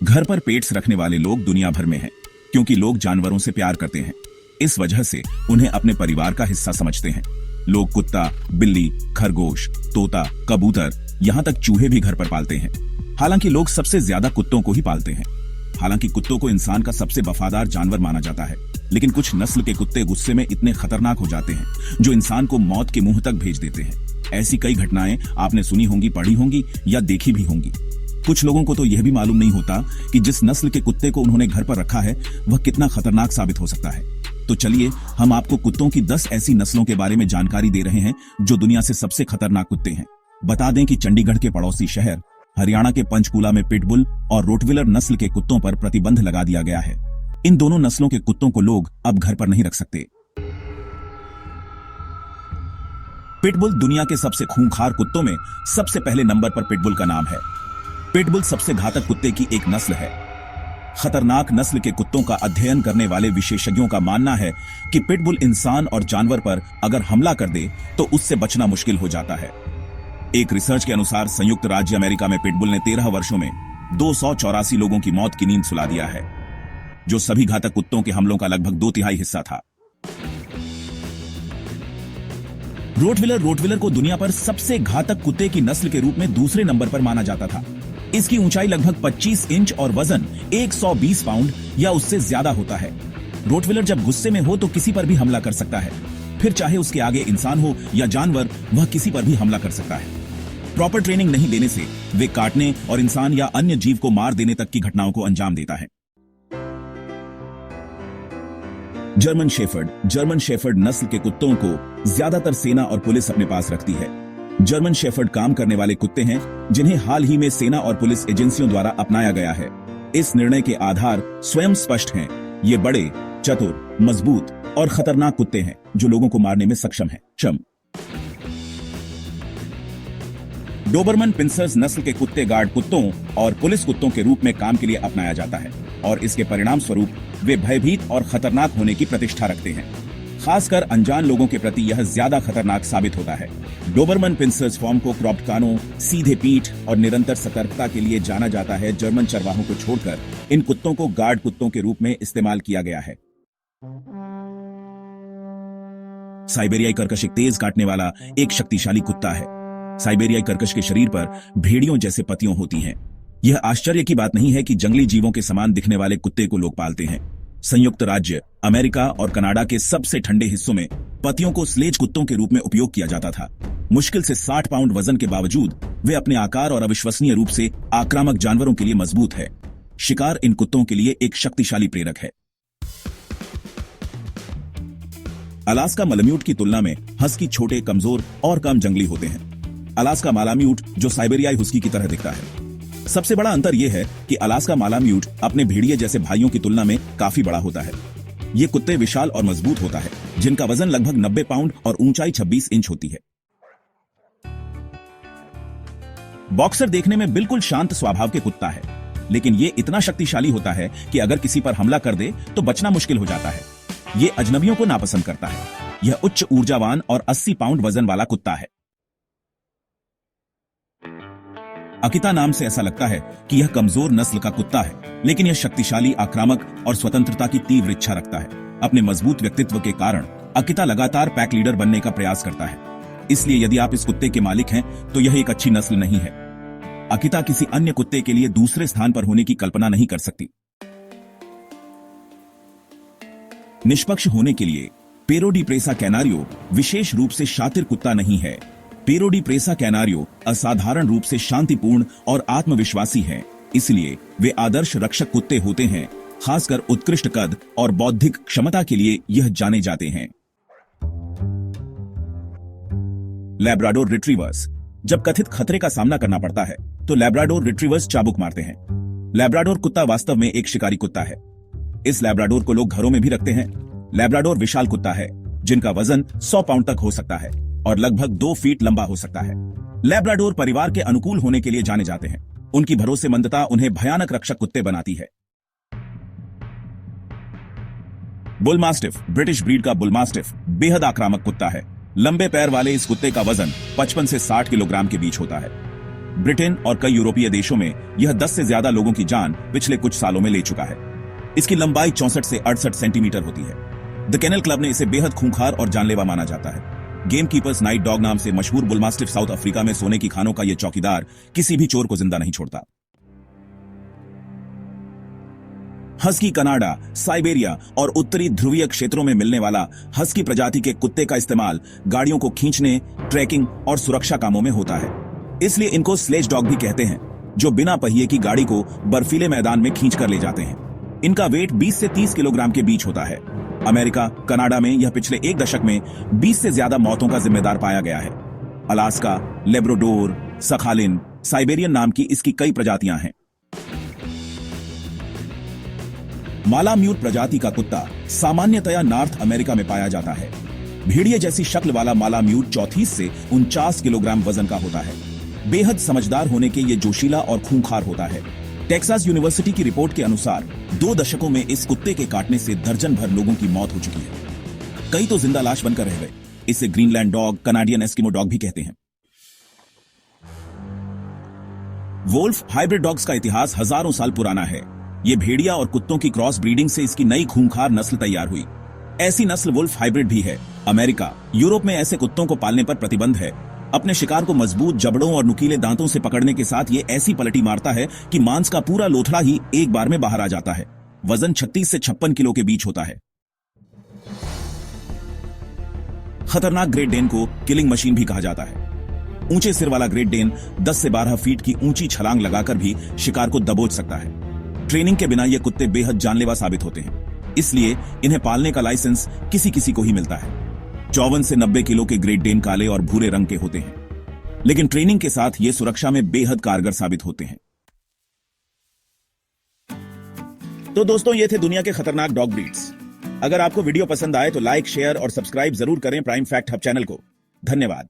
घर पर पेट्स रखने वाले लोग दुनिया भर में हैं, क्योंकि लोग जानवरों से प्यार करते हैं। इस वजह से उन्हें अपने परिवार का हिस्सा समझते हैं। लोग कुत्ता, बिल्ली, खरगोश, तोता, कबूतर, यहाँ तक चूहे भी घर पर पालते हैं। हालांकि लोग सबसे ज्यादा कुत्तों को ही पालते हैं। हालांकि कुत्तों को इंसान का सबसे वफादार जानवर माना जाता है, लेकिन कुछ नस्ल के कुत्ते गुस्से में इतने खतरनाक हो जाते हैं जो इंसान को मौत के मुंह तक भेज देते हैं। ऐसी कई घटनाएं आपने सुनी होंगी, पढ़ी होंगी या देखी भी होंगी। कुछ लोगों को तो यह भी मालूम नहीं होता कि जिस नस्ल के कुत्ते को उन्होंने घर पर रखा है वह कितना खतरनाक साबित हो सकता है। तो चलिए हम आपको कुत्तों की 10 ऐसी नस्लों के बारे में जानकारी दे रहे हैं जो दुनिया से सबसे खतरनाक कुत्ते हैं। बता दें कि चंडीगढ़ के पड़ोसी शहर हरियाणा के पंचकूला में पिटबुल और रोटविलर नस्ल के कुत्तों पर प्रतिबंध लगा दिया गया है। इन दोनों नस्लों के कुत्तों को लोग अब घर पर नहीं रख सकते। पिटबुल दुनिया के सबसे खूंखार कुत्तों में सबसे पहले नंबर पर पिटबुल का नाम है। पिटबुल सबसे घातक कुत्ते की एक नस्ल है। खतरनाक नस्ल के कुत्तों का अध्ययन करने वाले विशेषज्ञों का मानना है कि पिटबुल इंसान और जानवर पर अगर हमला कर दे तो उससे बचना मुश्किल हो जाता है। एक रिसर्च के अनुसार संयुक्त राज्य अमेरिका में पिटबुल ने 13 वर्षों में 284 लोगों की मौत की नींद सुला दिया है, जो सभी घातक कुत्तों के हमलों का लगभग 2/3 हिस्सा था। रोटविलर को दुनिया पर सबसे घातक कुत्ते की नस्ल के रूप में दूसरे नंबर पर माना जाता था। इसकी ऊंचाई लगभग 25 इंच और वजन 120 पाउंड या उससे ज्यादा होता है। रोटविलर जब गुस्से में हो तो किसी पर भी हमला कर सकता है, फिर चाहे उसके आगे इंसान हो या जानवर, वह किसी पर भी हमला कर सकता है। प्रॉपर ट्रेनिंग नहीं देने से वे काटने और इंसान या अन्य जीव को मार देने तक की घटनाओं को अंजाम देता है। जर्मन शेफर्ड नस्ल के कुत्तों को ज्यादातर सेना और पुलिस अपने पास रखती है। जर्मन शेफर्ड काम करने वाले कुत्ते हैं जिन्हें हाल ही में सेना और पुलिस एजेंसियों द्वारा अपनाया गया है। इस निर्णय के आधार स्वयं स्पष्ट हैं। ये बड़े, चतुर, मजबूत और खतरनाक कुत्ते हैं जो लोगों को मारने में सक्षम हैं। डोबरमन पिंसर्स नस्ल के कुत्ते गार्ड कुत्तों और पुलिस कुत्तों के रूप में काम के लिए अपनाया जाता है और इसके परिणाम स्वरूप वे भयभीत और खतरनाक होने की प्रतिष्ठा रखते हैं। खासकर अनजान लोगों के प्रति यह ज्यादा खतरनाक साबित होता है। डोबरमन पिंसर्स फॉर्म को क्रॉप्ड कानों, सीधे पीठ और निरंतर सतर्कता के लिए जाना जाता है। जर्मन चरवाहों को छोड़कर इन कुत्तों को गार्ड कुत्तों के रूप में इस्तेमाल किया गया है। साइबेरियाई कर्कश एक तेज काटने वाला एक शक्तिशाली कुत्ता है। साइबेरियाई कर्कश के शरीर पर भेड़ियों जैसे पतियों होती हैं। यह आश्चर्य की बात नहीं है कि जंगली जीवों के समान दिखने वाले कुत्ते को लोग पालते हैं। संयुक्त राज्य अमेरिका और कनाडा के सबसे ठंडे हिस्सों में पतियों को स्लेज कुत्तों के रूप में उपयोग किया जाता था। मुश्किल से 60 पाउंड वजन के बावजूद वे अपने आकार और अविश्वसनीय रूप से आक्रामक जानवरों के लिए मजबूत है। शिकार इन कुत्तों के लिए एक शक्तिशाली प्रेरक है। अलास्का मालाम्यूट की तुलना में हस्की छोटे, कमजोर और कम जंगली होते हैं। अलास्का मालाम्यूट जो साइबेरियाई हुस्की की तरह दिखता है। सबसे बड़ा अंतर यह है कि अलास्का मालाम्यूट अपने भेड़िए जैसे भाइयों की तुलना में काफी बड़ा होता है। ये कुत्ते विशाल और मजबूत होता है, जिनका वजन लगभग 90 पाउंड और ऊंचाई 26 इंच होती है। बॉक्सर देखने में बिल्कुल शांत स्वभाव के कुत्ता है, लेकिन ये इतना शक्तिशाली होता है कि अगर किसी पर हमला कर दे तो बचना मुश्किल हो जाता है। ये अजनबियों को नापसंद करता है। यह उच्च ऊर्जावान और 80 पाउंड वजन वाला कुत्ता है। अकिता नाम से ऐसा लगता है कि यह कमजोर नस्ल का कुत्ता है, लेकिन यह शक्तिशाली, आक्रामक और स्वतंत्रता की तीव्र इच्छा रखता है। अपने मजबूत व्यक्तित्व के कारण अकिता लगातार पैक लीडर बनने का प्रयास करता है। इसलिए यदि आप इस कुत्ते के मालिक हैं तो यह एक अच्छी नस्ल नहीं है। अकिता किसी अन्य कुत्ते के लिए दूसरे स्थान पर होने की कल्पना नहीं कर सकती। निष्पक्ष होने के लिए पेरो डी प्रेसा कैनारियो विशेष रूप से शातिर कुत्ता नहीं है। पेरो डी प्रेसा कैनारियो असाधारण रूप से शांतिपूर्ण और आत्मविश्वासी हैं, इसलिए वे आदर्श रक्षक कुत्ते होते हैं। खासकर उत्कृष्ट कद और बौद्धिक क्षमता के लिए यह जाने जाते हैं। Labrador retrievers. जब कथित खतरे का सामना करना पड़ता है तो लैब्राडोर रिट्रीवर्स चाबुक मारते हैं। लैब्राडोर कुत्ता वास्तव में एक शिकारी कुत्ता है। इस लैब्राडोर को लोग घरों में भी रखते हैं। लैब्राडोर विशाल कुत्ता है जिनका वजन 100 पाउंड तक हो सकता है और लगभग 2 फीट लंबा हो सकता है। लैब्राडोर परिवार के अनुकूल होने के लिए जाने जाते हैं। उनकी भरोसेमंदता उन्हें भयानक रक्षक कुत्ते बनाती है। बुलमास्टिफ। ब्रिटिश ब्रीड का बुलमास्टिफ बेहद आक्रामक कुत्ता है। लंबे पैर वाले इस कुत्ते का वजन 55 से 60 किलोग्राम के बीच होता है। ब्रिटेन और कई यूरोपीय देशों में यह 10 से ज्यादा लोगों की जान पिछले कुछ सालों में ले चुका है। इसकी लंबाई 64 से 68 सेंटीमीटर होती है। द केनल क्लब ने इसे बेहद खूंखार और जानलेवा माना जाता है। गेम कीपर्स नाइट डॉग नाम से मशहूर बुलमास्टिफ साउथ अफ्रीका में सोने की खानों का यह चौकीदार किसी भी चोर को जिंदा नहीं छोड़ता। हस्की कनाडा, साइबेरिया और उत्तरी ध्रुवीय क्षेत्रों में मिलने वाला हस्की प्रजाति के कुत्ते का इस्तेमाल गाड़ियों को खींचने, ट्रैकिंग और सुरक्षा कामों में होता है। इसलिए इनको स्लेज डॉग भी कहते हैं, जो बिना पहिए की गाड़ी को बर्फीले मैदान में खींच कर ले जाते हैं। इनका वेट 20 से 30 किलोग्राम के बीच होता है। अमेरिका, कनाडा में यह पिछले एक दशक में 20 से ज्यादा मौतों का जिम्मेदार पाया गया है। अलास्का, लेब्राडोर, सखालिन, साइबेरियन नाम की इसकी कई प्रजातियां हैं। मालाम्यूट प्रजाति का कुत्ता सामान्यतया नॉर्थ अमेरिका में पाया जाता है। भेड़िए जैसी शक्ल वाला मालाम्यूट 34 से 49 किलोग्राम वजन का होता है। बेहद समझदार होने के ये जोशीला और खूंखार होता है। टेक्सास यूनिवर्सिटी की रिपोर्ट के अनुसार 2 दशकों में इस कुत्ते के काटने से दर्जन भर लोगों की मौत हो चुकी है। कई तो जिंदा लाश बनकर रह गए। इसे Greenland dog, Canadian Eskimo dog भी कहते हैं। वोल्फ हाइब्रिड डॉग्स का इतिहास हजारों साल पुराना है। ये भेड़िया और कुत्तों की क्रॉस ब्रीडिंग से इसकी नई खूंखार नस्ल तैयार हुई। ऐसी नस्ल वुल्फ हाइब्रिड भी है। अमेरिका, यूरोप में ऐसे कुत्तों को पालने पर प्रतिबंध है। अपने शिकार को मजबूत जबड़ों और नुकीले दांतों से पकड़ने के साथ ये ऐसी पलटी मारता है कि मांस का पूरा लोथड़ा ही एक बार में बाहर आ जाता है। वजन 36 से 56 किलो के बीच होता है। खतरनाक ग्रेट डेन को किलिंग मशीन भी कहा जाता है। ऊंचे सिर वाला ग्रेट डेन 10 से 12 फीट की ऊंची छलांग लगाकर भी शिकार को दबोच सकता है। ट्रेनिंग के बिना ये कुत्ते बेहद जानलेवा साबित होते हैं, इसलिए इन्हें पालने का लाइसेंस किसी किसी को ही मिलता है। 54 से 90 किलो के ग्रेट डेन काले और भूरे रंग के होते हैं, लेकिन ट्रेनिंग के साथ ये सुरक्षा में बेहद कारगर साबित होते हैं। तो दोस्तों, ये थे दुनिया के खतरनाक डॉग ब्रीड्स। अगर आपको वीडियो पसंद आए तो लाइक, शेयर और सब्सक्राइब जरूर करें प्राइम फैक्ट हब चैनल को। धन्यवाद।